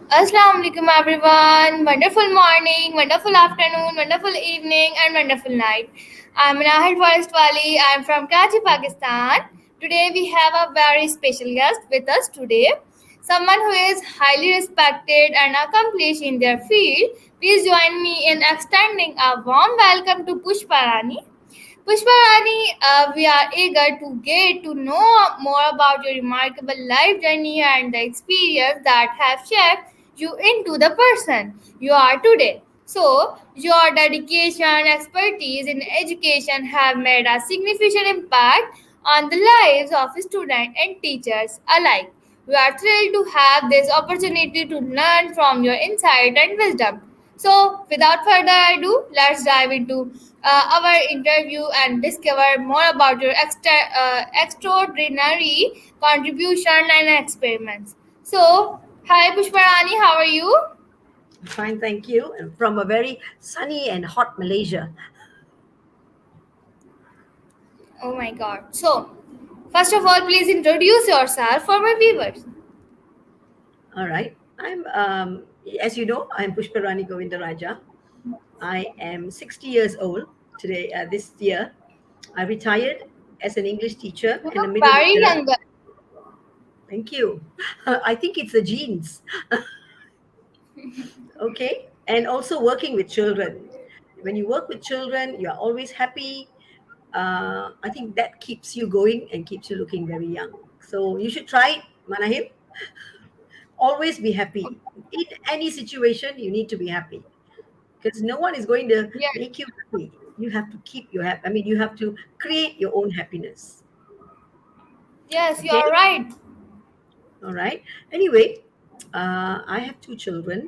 Assalamu alaikum everyone. Wonderful morning, wonderful afternoon, wonderful evening, and wonderful night. I'm Rehan Foundation. I'm from Karachi, Pakistan. Today we have a very special guest with us today. Someone who is highly respected and accomplished in their field. Please join me in extending a warm welcome to Pushpa Rani. Pushpa Rani, we are eager to get to know more about your remarkable life journey and the experience that have shaped you into the person you are today. So, your dedication, expertise in education have made a significant impact on the lives of students and teachers alike. We are thrilled to have this opportunity to learn from your insight and wisdom. So, without further ado, let's dive into our interview and discover more about your extraordinary contribution and experiments. So, hi Pushparani, how are you? Fine, thank you. And from a very sunny and hot Malaysia. Oh my god. So, first of all, please introduce yourself for my viewers. All right. As you know, I'm Pushpa Rani Govindarajah. I am 60 years old today, this year. I retired as an English teacher You and a look middle very lecturer. younger. Thank you. I think it's the genes. Okay. And also working with children. When you work with children, you're always happy. I think that keeps you going and keeps you looking very young. So you should try it, Manahim. Always be happy. In any situation, you need to be happy because no one is going to Yes, make you happy. You have to keep your happy. I mean, you have to create your own happiness. yes, you are Okay. right. All right. Anyway, I have two children.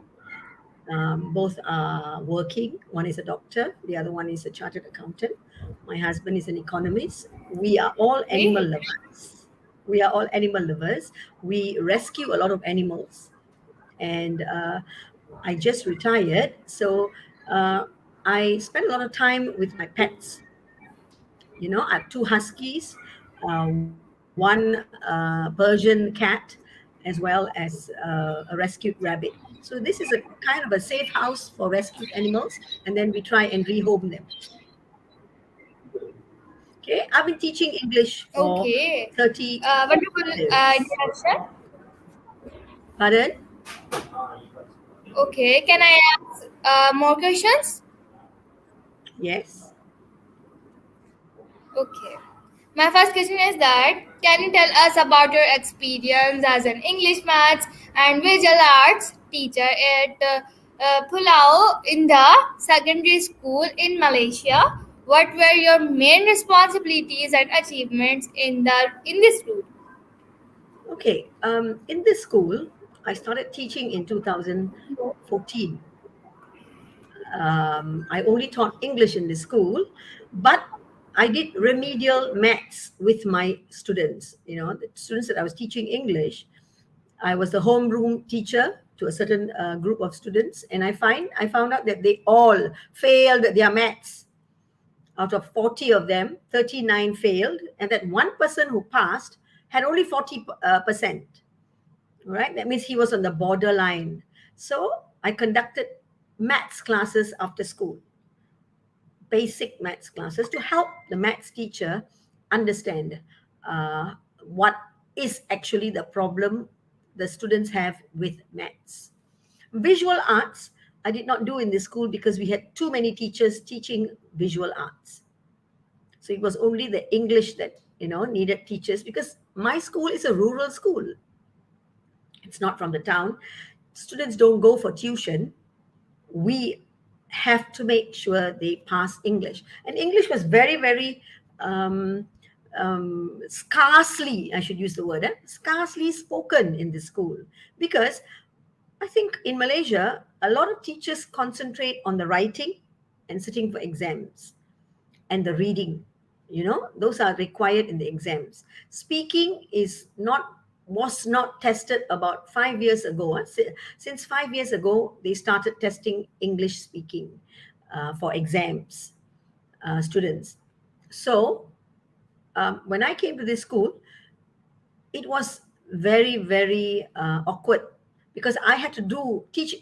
Both are working. One is a doctor, the other one is a chartered accountant. My husband is an economist. We are all animal Great. lovers. We are all animal lovers. We rescue a lot of animals. And I just retired. So I spend a lot of time with my pets. I have two huskies, one Persian cat, as well as a rescued rabbit. So this is a kind of a safe house for rescued animals, and then we try and rehome them. Okay, I've been teaching English for Okay. 30 Wonderful years. introduction. Pardon? Okay, can I ask more questions? Yes. Okay. My first question is that can you tell us about your experience as an English, Maths, and Visual Arts teacher at Pulau Indah Secondary School in Malaysia? What were your main responsibilities and achievements in this school? Okay. In this school, I started teaching in 2014. I only taught English in the school, but I did remedial maths with my students. The students that I was teaching English, I was the homeroom teacher to a certain group of students, and I found out that they all failed their maths. Out of 40 of them, 39 failed, and that one person who passed had only 40%. Right? That means he was on the borderline. So I conducted maths classes after school, basic maths classes to help the maths teacher understand what is actually the problem the students have with maths. Visual arts, I did not do in this school because we had too many teachers teaching visual arts. So it was only the English that needed teachers because my school is a rural school. It's not from the town. Students don't go for tuition. We have to make sure they pass English. And English was very, very um, scarcely, I should use the word, scarcely spoken in the school. Because I think in Malaysia, a lot of teachers concentrate on the writing and sitting for exams and the reading. Those are required in the exams. Speaking is not was not tested about 5 years ago. Since 5 years ago, they started testing English speaking for exams, students. So when I came to this school, it was very, very awkward because I had to teach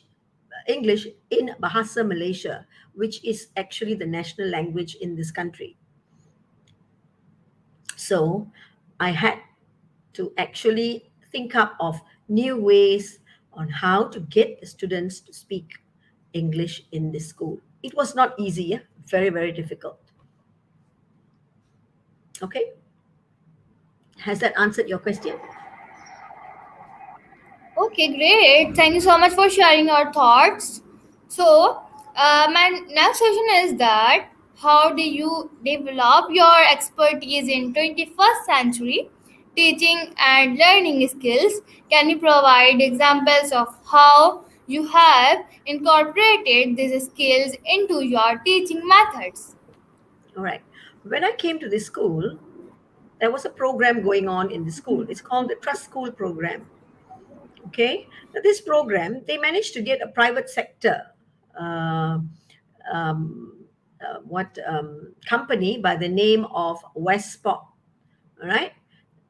English in Bahasa Malaysia, which is actually the national language in this country. So I had to actually think up of new ways on how to get the students to speak English in this school. It was not easy, yeah? Very, very difficult. Okay, has that answered your question? Okay, great. Thank you so much for sharing your thoughts. So, my next question is that how do you develop your expertise in 21st century teaching and learning skills? Can you provide examples of how you have incorporated these skills into your teaching methods? All right. When I came to this school, there was a program going on in the school. It's called the Trust School Program. Okay, now this program, they managed to get a private sector uh, um, company by the name of Westport. All right,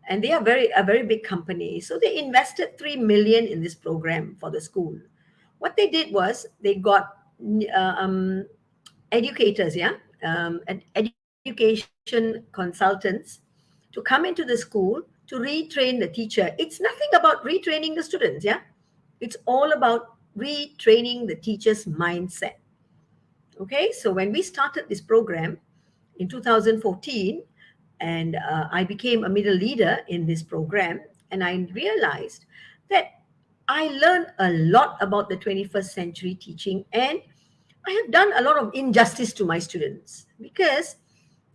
and they are a very big company. So they invested 3 million in this program for the school. What they did was they got educators, yeah, and education consultants to come into the school to retrain the teacher. It's nothing about retraining the students, yeah. It's all about retraining the teacher's mindset. Okay, so when we started this program in 2014, and I became a middle leader in this program, and I realized that I learned a lot about the 21st century teaching, and I have done a lot of injustice to my students because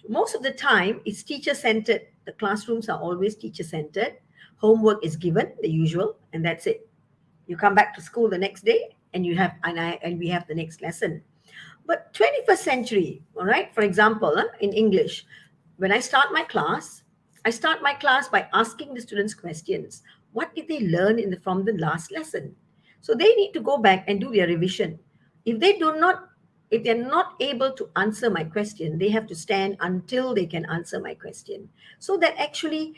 most of the time it's teacher centered. The classrooms are always teacher centered. Homework is given, the usual, and that's it. You come back to school the next day, and we have the next lesson. But 21st century, all right, for example, in English, when I start my class by asking the students questions. What did they learn from the last lesson? So they need to go back and do their revision. If they do not, if they're not able to answer my question, they have to stand until they can answer my question. So that actually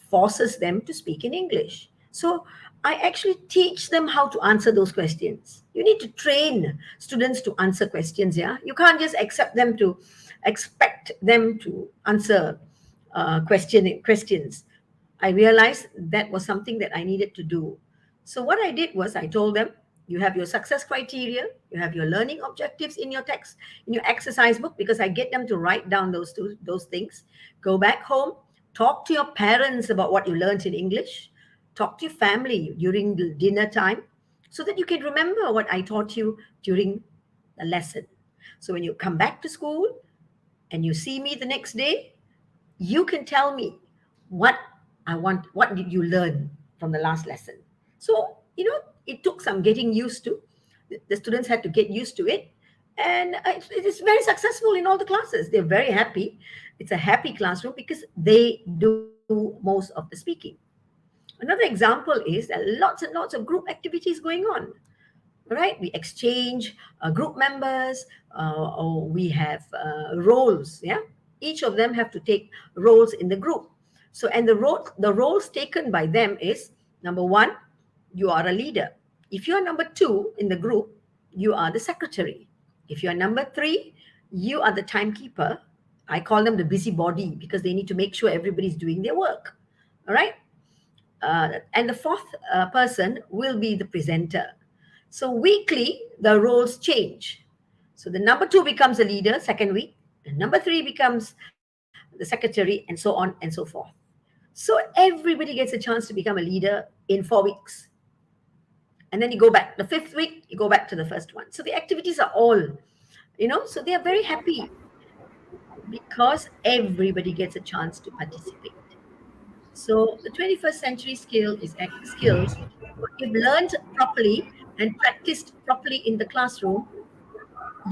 forces them to speak in English. So I actually teach them how to answer those questions. You need to train students to answer questions. Yeah, you can't just expect them to answer questions. I realized that was something that I needed to do. So what I did was I told them, you have your success criteria, you have your learning objectives in your text, in your exercise book, because I get them to write down those things. Go back home, talk to your parents about what you learned in English, talk to your family during the dinner time, so that you can remember what I taught you during the lesson. So when you come back to school and you see me the next day, you can tell me what what did you learn from the last lesson. So it took some getting used to. The students had to get used to it, and it is very successful in all the classes. They're very happy. It's a happy classroom because they do most of the speaking. Another example is there are lots and lots of group activities going on. Right, we exchange group members, or we have roles. Yeah, each of them have to take roles in the group. So, and the roles taken by them is: number one, you are a leader. If you are number two in the group, you are the secretary. If you are number three, you are the timekeeper. I call them the busybody because they need to make sure everybody's doing their work. All right, and the fourth person will be the presenter. So weekly, the roles change. So the number two becomes a leader second week, and number three becomes the secretary, and so on and so forth. So everybody gets a chance to become a leader in 4 weeks. And then you go back. The fifth week, you go back to the first one. So the activities are all, so they are very happy because everybody gets a chance to participate. So the 21st century skills, if learned properly and practiced properly in the classroom,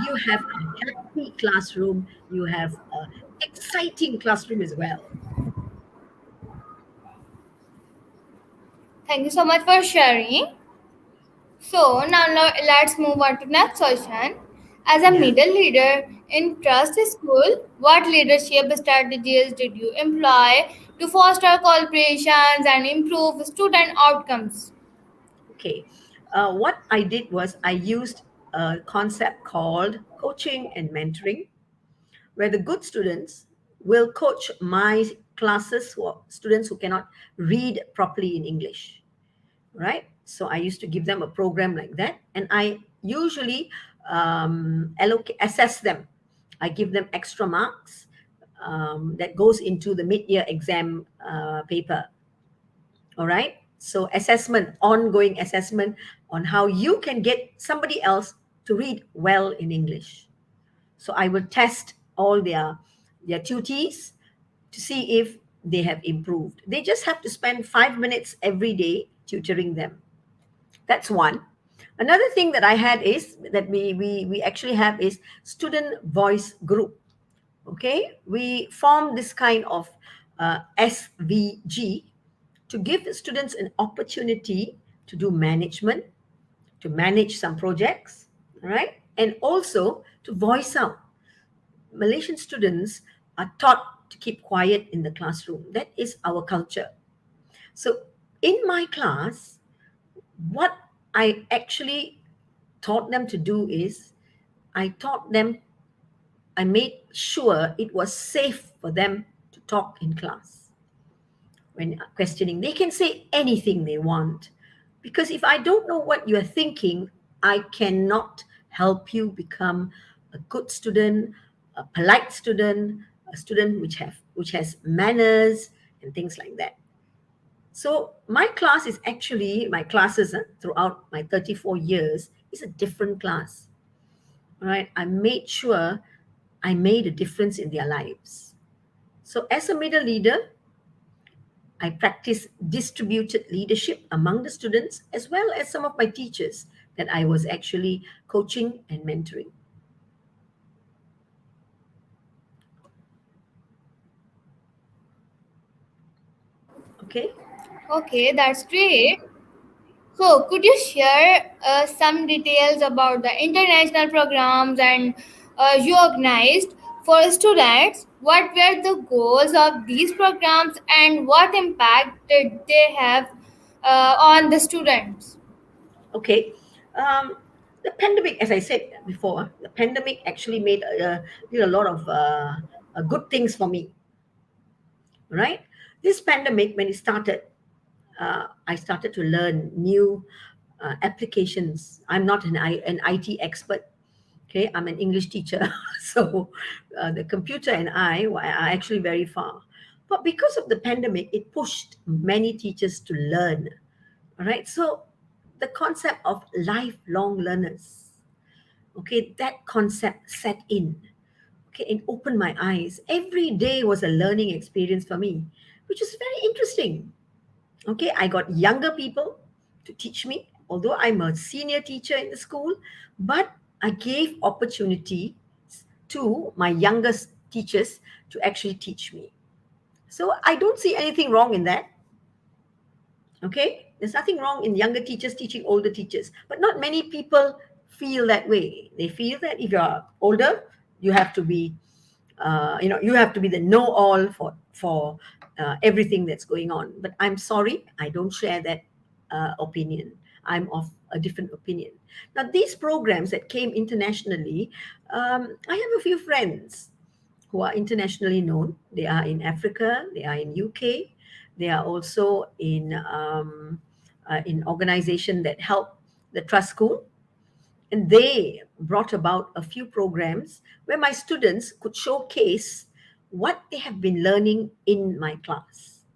you have a happy classroom, you have an exciting classroom as well. Thank you so much for sharing. So now let's move on to next question. As a Yeah. middle leader in trust school, what leadership strategies did you employ to foster collaborations and improve student outcomes? Okay. What I did was I used a concept called coaching and mentoring, where the good students will coach my classes who are students who cannot read properly in English, right? So I used to give them a program like that, and I usually assess them. I give them extra marks that goes into the mid-year exam paper. All right. So assessment, ongoing assessment on how you can get somebody else to read well in English. So I will test all their tutees to see if they have improved. They just have to spend 5 minutes every day tutoring them. That's one. Another thing that I had is that we actually have is student voice group. Okay, we form this kind of SVG to give students an opportunity to do management, to manage some projects, all right, and also to voice out. Malaysian students are taught to keep quiet in the classroom. That is our culture. So in my class, what I actually taught them to do is I taught them, I made sure it was safe for them to talk in class. When questioning, they can say anything they want. Because if I don't know what you're thinking, I cannot help you become a good student, a polite student, a student which has manners and things like that. So my class is actually my classes throughout my 34 years is a different class. All right. I made sure I made a difference in their lives. So as a middle leader, I practice distributed leadership among the students as well as some of my teachers that I was actually coaching and mentoring. Okay. Okay, that's great. So, could you share some details about the international programs and you organized for students? What were the goals of these programs and what impact did they have on the students? Okay. Um, the pandemic, as I said before, the pandemic actually did a lot of good things for me, right? This pandemic, when it started, I started to learn new applications. I'm not an IT expert. Okay, I'm an English teacher, so the computer and I are actually very far. But because of the pandemic, it pushed many teachers to learn. All right, so the concept of lifelong learners, okay, that concept set in, okay, and opened my eyes. Every day was a learning experience for me, which is very interesting. Okay, I got younger people to teach me, although I'm a senior teacher in the school, but I gave opportunity to my youngest teachers to actually teach me. So I don't see anything wrong in that. Okay, there's nothing wrong in younger teachers teaching older teachers, but not many people feel that way. They feel that if you're older, you have to be you have to be the know all for everything that's going on. But I'm sorry, I don't share that opinion. I'm of a different opinion. Now these programs that came internationally, I have a few friends who are internationally known. They are in Africa, they are in UK, they are also in organization that help the trust school, and they brought about a few programs where my students could showcase what they have been learning in my class.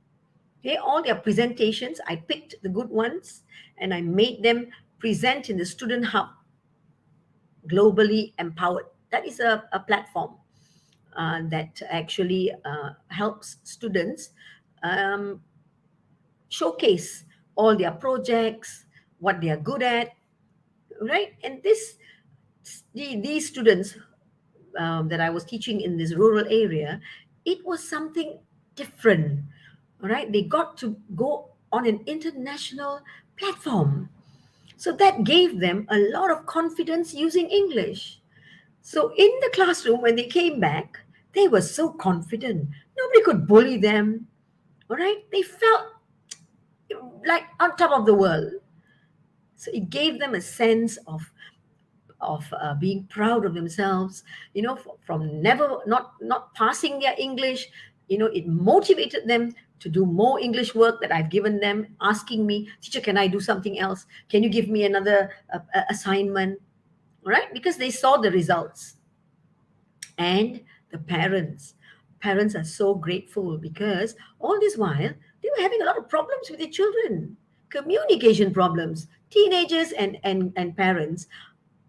Okay, all their presentations, I picked the good ones and I made them present in the student hub, globally empowered. That is a platform that actually helps students um, showcase all their projects, what they are good at, right? And these students that I was teaching in this rural area, it was something different. All right, they got to go. on an international platform. So that gave them a lot of confidence using English. So in the classroom, when they came back, they were so confident. Nobody could bully them. All right, they felt like on top of the world. So it gave them a sense of being proud of themselves. From never not passing their English. It motivated them to do more English work that I've given them, asking me, teacher, can I do something else? Can you give me another assignment? All right, because they saw the results. And the parents are so grateful because all this while they were having a lot of problems with their children, communication problems. Teenagers and parents,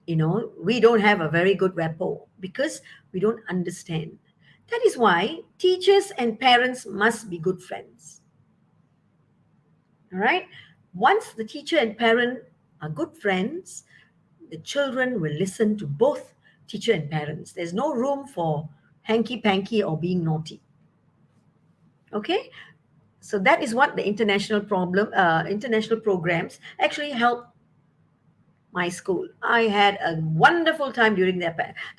we don't have a very good rapport because we don't understand. That is why teachers and parents must be good friends. All right, once the teacher and parent are good friends, the children will listen to both teacher and parents. There's no room for hanky panky or being naughty. Okay, so that is what the international programs actually help my school. I had a wonderful time during the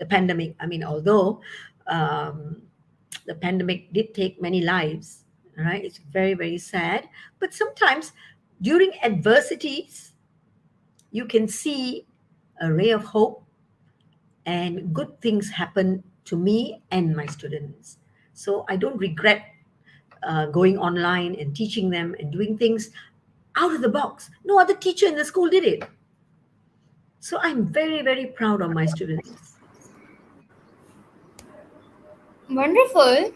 pandemic. I mean, although um, the pandemic did take many lives, right? It's very, very sad. But sometimes during adversities, you can see a ray of hope and good things happen to me and my students. So I don't regret going online and teaching them and doing things out of the box. No other teacher in the school did it. So I'm very, very proud of my students. Wonderful.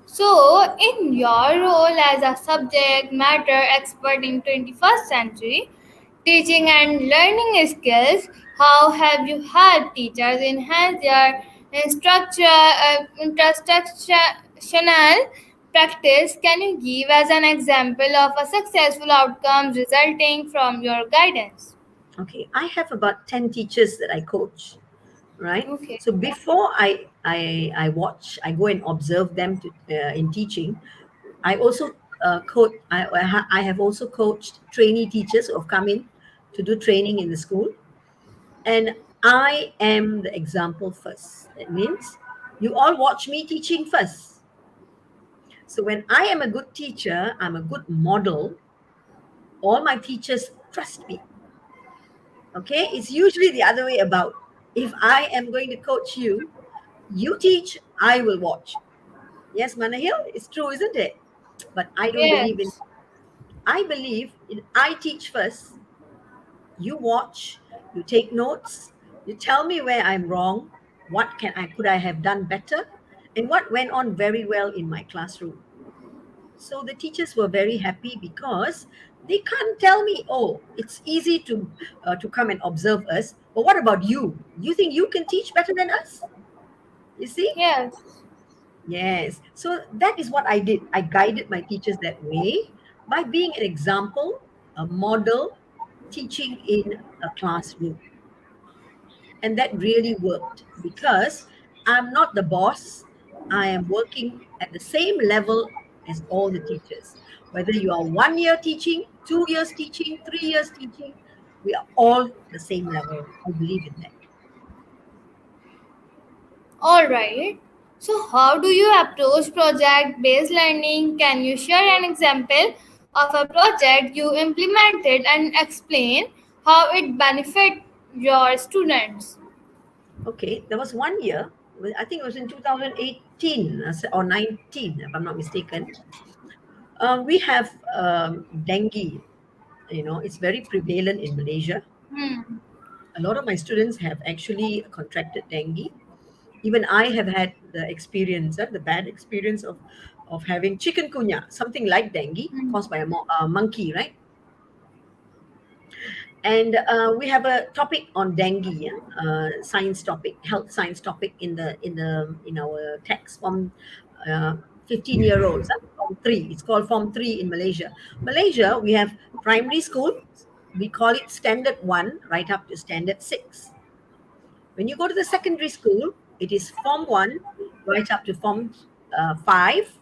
So, in your role as a subject matter expert in 21st century teaching and learning skills, how have you helped teachers enhance their instructional practice? Can you give as an example of a successful outcome resulting from your guidance? Okay, I have about 10 teachers that I coach, right? Okay. So before I go and observe them in teaching, I also I have also coached trainee teachers who have come in to do training in the school. And I am the example first. That means you all watch me teaching first. So when I am a good teacher, I'm a good model, all my teachers trust me. Okay? It's usually the other way about. If I am going to coach you, you teach, I will watch. Yes, Manahil, it's true, isn't it? But I don't believe in Yes. I believe in I teach first, you watch, you take notes, you tell me where I'm wrong, what could I have done better, and what went on very well in my classroom. So the teachers were very happy because they can't tell me, oh, it's easy to come and observe us, but what about you? You think you can teach better than us? You see? Yes. Yes. So that is what I did. I guided my teachers that way by being an example, a model, teaching in a classroom. And that really worked because I'm not the boss. I am working at the same level as all the teachers. Whether you are 1 year teaching, 2 years teaching, 3 years teaching, we are all the same level. I believe in that. All right. So, how do you approach project based learning? Can you share an example of a project you implemented and explain how it benefit your students? Okay, there was 1 year, I think it was in 2018 or 19, if I'm not mistaken. We have dengue, it's very prevalent in Malaysia. Hmm. A lot of my students have actually contracted dengue. Even I have had the experience, the bad experience of having chikungunya, something like dengue Hmm. caused by a monkey, right? And we have a topic on dengue, yeah? Science topic, health science topic in our text from 15-year-olds. Form 3. It's called Form 3 in Malaysia. Malaysia, we have primary school. We call it Standard 1 right up to Standard 6. When you go to the secondary school, it is Form 1 right up to Form 5,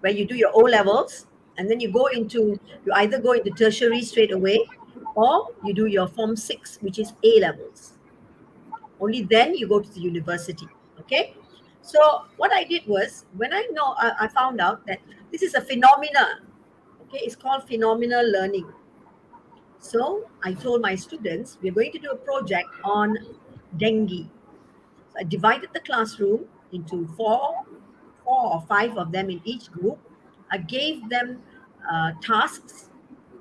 where you do your O levels. and then you either go into tertiary straight away, or you do your form 6, which is A levels. Only then you go to the university. Okay. So what I did was, when I found out that this is a phenomena. Okay, it's called phenomenal learning. So I told my students we're going to do a project on dengue. So I divided the classroom into four or five of them in each group. I gave them tasks.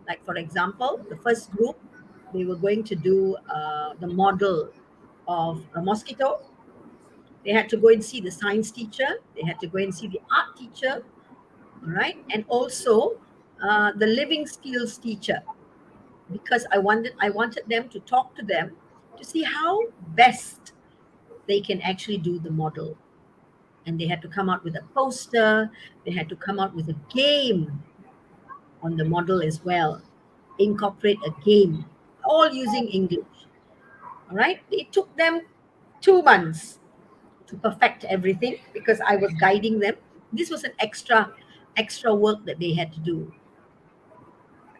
Like, for example, the first group, they were going to do the model of a mosquito. They had to go and see the science teacher. They had to go and see the art teacher. All right. And also the living skills teacher, because I wanted them to talk to them to see how best they can actually do the model. And they had to come out with a poster. They had to come out with a game on the model as well, incorporate a game, all using English. All right. It took them 2 months to perfect everything because I was guiding them. This was an extra work that they had to do.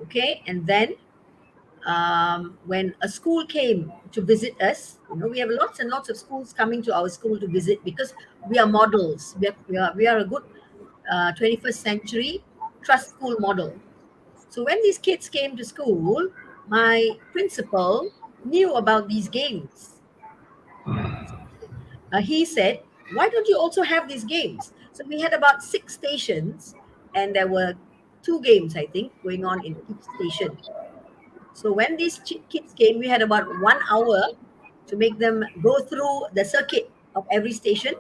Okay. And then when a school came to visit us, we have lots and lots of schools coming to our school to visit because we are models. We are a good 21st century trust school model. So when these kids came to school, my principal knew about these games. He said, "Why don't you also have these games?" So we had about 6 stations, and there were 2 games, I think, going on in each station. So when these kids came, we had about 1 hour to make them go through the circuit of every station.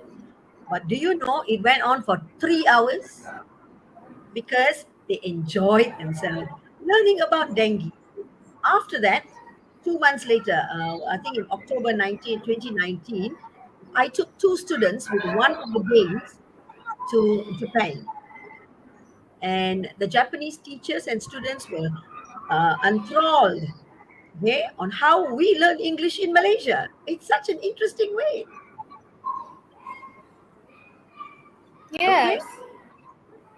But do you know it went on for 3 hours because they enjoyed themselves learning about dengue. After that, 2 months later, I think in October 2019, I took 2 students with one of the games to Japan. And the Japanese teachers and students were enthralled, okay, on how we learn English in Malaysia. It's such an interesting way. Okay, Yes.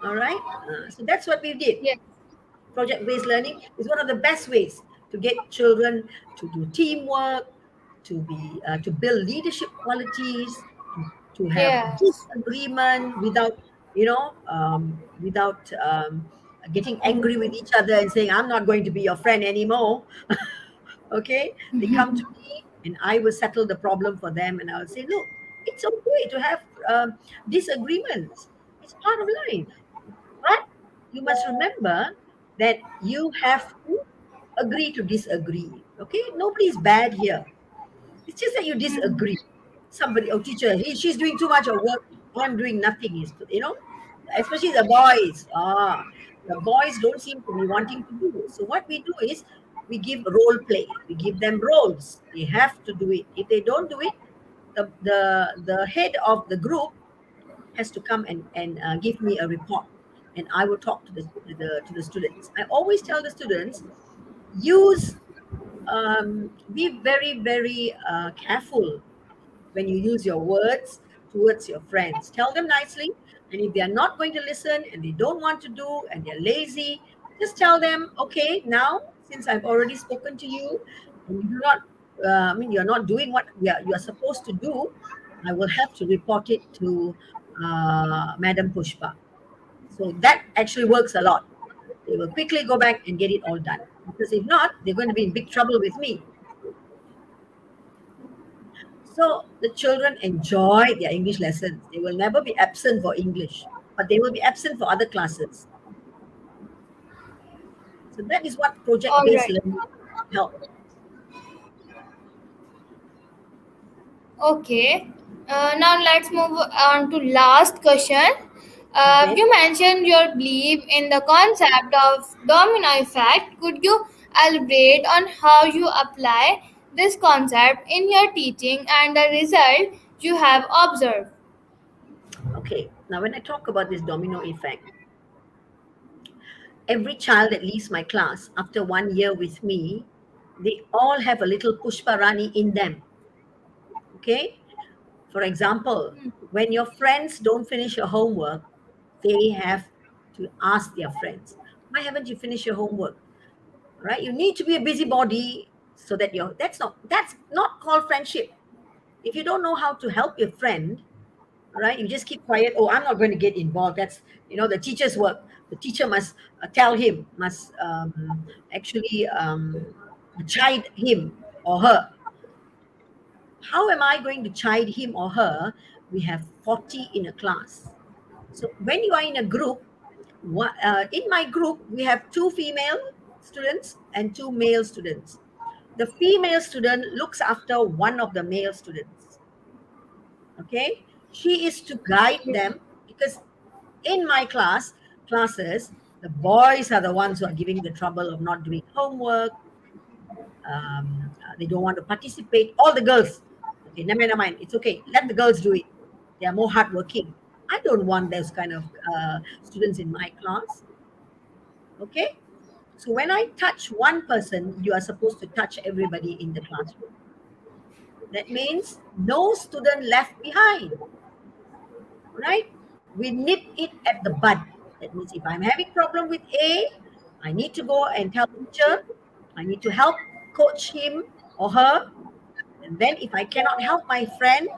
all right. So that's what we did. Yes. Project-based learning is one of the best ways to get children to do teamwork, to build leadership qualities, to have Yes. disagreement without getting angry with each other and saying, "I'm not going to be your friend anymore." Okay, they come to me and I will settle the problem for them, and I'll say, "Look, it's okay to have disagreements. It's part of life, but you must remember that you have to agree to disagree. Okay, nobody's bad here. It's just that you disagree. Somebody, oh, teacher, she's doing too much of work. I'm doing nothing. Especially the boys. The boys don't seem to be wanting to do. So what we do is we give role play. We give them roles. They have to do it. If they don't do it, the head of the group has to come and give me a report, and I will talk to the students. I always tell the students, use be very, very careful when you use your words towards your friends. Tell them nicely. And if they are not going to listen and they don't want to do and they're lazy, just tell them, okay, now since I've already spoken to you and you do not, you're not doing what you are supposed to do, I will have to report it to Madam Pushpa. So that actually works a lot. They will quickly go back and get it all done. Because if not, they're going to be in big trouble with me. So the children enjoy their English lessons. They will never be absent for English, but they will be absent for other classes. So that is what All project-based right. learning help. Okay. Now let's move on to last question. Okay. You mentioned your belief in the concept of domino effect. Could you elaborate on how you apply this concept in your teaching and the result you have observed? Okay. Now, when I talk about this domino effect, every child that leaves my class after 1 year with me, they all have a little Pushpa Rani in them. Okay. For example, when your friends don't finish your homework, they have to ask their friends, Why haven't you finished your homework? Right? You need to be a busybody so that you're that's not called friendship. If you don't know how to help your friend, right, you just keep quiet. Oh, I'm not going to get involved. That's, the teacher's work. The teacher must tell him, must actually chide him or her. How am I going to chide him or her? We have 40 in a class. So when you are in a group, in my group, we have two female students and two male students. The female student looks after one of the male students. Okay, she is to guide them, because in my classes, the boys are the ones who are giving the trouble of not doing homework. They don't want to participate. All the girls, okay, never mind. It's okay. Let the girls do it. They are more hardworking. I don't want those kind of students in my class. Okay. So when I touch one person, you are supposed to touch everybody in the classroom. That means no student left behind, right? We nip it at the bud. That means if I'm having problem with A, I need to go and tell teacher. I need to help coach him or her. And then if I cannot help my friend,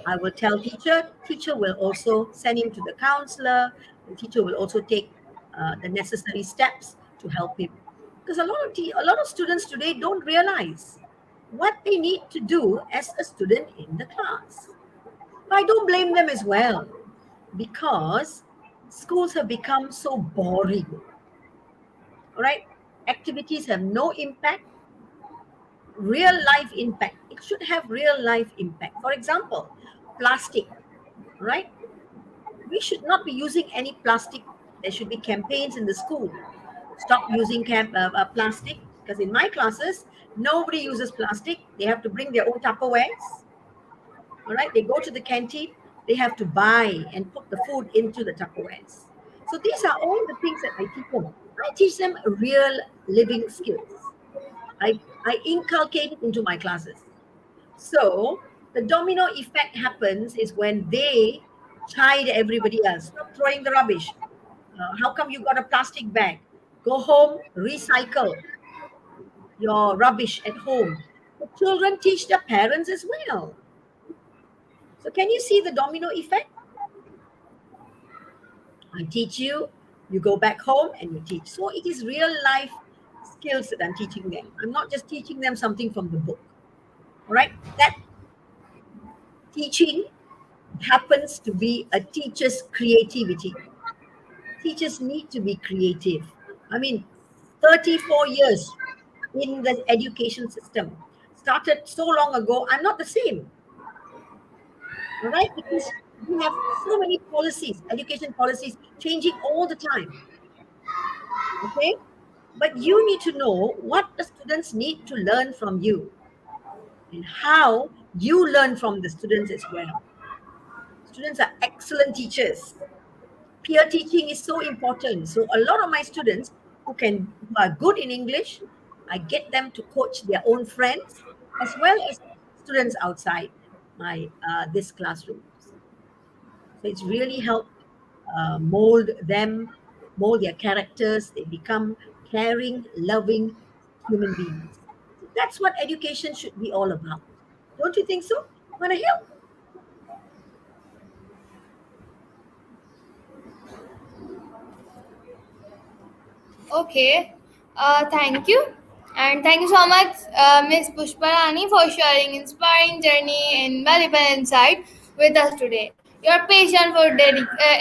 I will tell teacher. Teacher will also send him to the counselor. The teacher will also take the necessary steps to help him. Because a lot of students today don't realize what they need to do as a student in the class. But I don't blame them as well, because schools have become so boring. All right, activities have no impact, real life impact. It should have real life impact. For example, plastic, right? We should not be using any plastic. There should be campaigns in the school. Stop using plastic, because in my classes, nobody uses plastic. They have to bring their own Tupperwares. All right, they go to the canteen, they have to buy and put the food into the Tupperwares. So these are all the things that I teach them. I teach them real living skills. I inculcate it into my classes. So the domino effect happens is when they chide everybody else. Stop throwing the rubbish. How come you got a plastic bag? Go home, recycle your rubbish at home. The children teach their parents as well. So can you see the domino effect? I teach you, you go back home and you teach. So it is real life skills that I'm teaching them. I'm not just teaching them something from the book. All right? That teaching happens to be a teacher's creativity. Teachers need to be creative. I mean, 34 years in the education system started so long ago. I'm not the same. All right? Because we have so many policies, education policies changing all the time. Okay? But you need to know what the students need to learn from you and how you learn from the students as well. Students are excellent teachers. Peer teaching is so important. So a lot of my students who are good in English, I get them to coach their own friends as well as students outside my this classrooms. So it's really helped mold them, mold their characters. They become caring, loving human beings. So that's what education should be all about. Don't you think so? Want to help? Okay, thank you. And thank you so much, Miss Pushpa Rani, for sharing inspiring journey and valuable insight with us today. Your passion for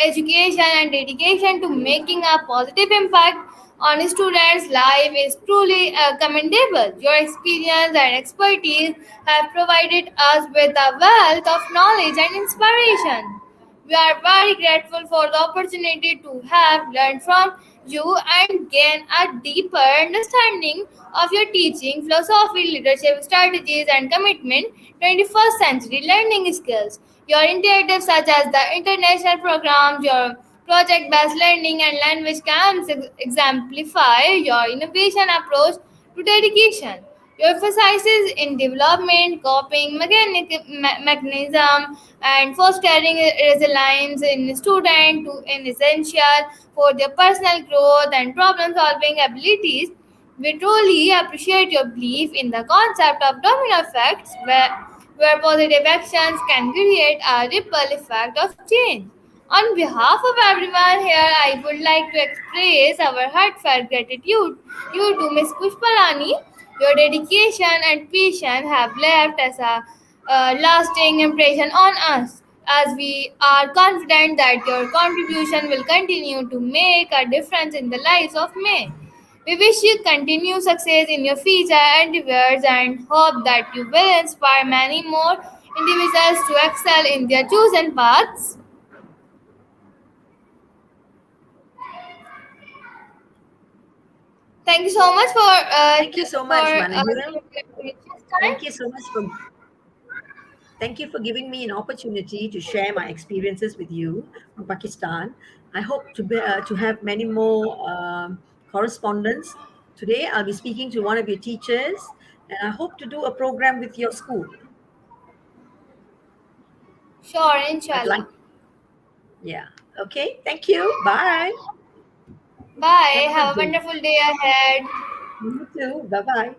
education and dedication to making a positive impact on students' life is truly commendable. Your experience and expertise have provided us with a wealth of knowledge and inspiration. We are very grateful for the opportunity to have learned from you and gain a deeper understanding of your teaching philosophy, leadership strategies, and commitment 21st century learning skills. Your initiatives such as the international programs, your project-based learning and language camps exemplify your innovation approach to dedication. Your emphasizes in development, coping mechanism, and fostering resilience in student to in essential for their personal growth and problem-solving abilities. We truly appreciate your belief in the concept of domino effects, where positive actions can create a ripple effect of change. On behalf of everyone here, I would like to express our heartfelt gratitude you to Miss Pushpa Rani. Your dedication and patience have left us a lasting impression on us, as we are confident that your contribution will continue to make a difference in the lives of many. We wish you continued success in your future endeavors and hope that you will inspire many more individuals to excel in their chosen paths. Thank you so much Thank you so for much, Manahil. giving me this time. Thank you so much for Thank you for giving me an opportunity to share my experiences with you from Pakistan. I hope to have many more correspondence. Today, I'll be speaking to one of your teachers, and I hope to do a program with your school. Sure, I'd like, inshallah. yeah. Okay. Thank you. Bye. Have Bye. a good Have a day. wonderful day ahead. You too. Bye bye.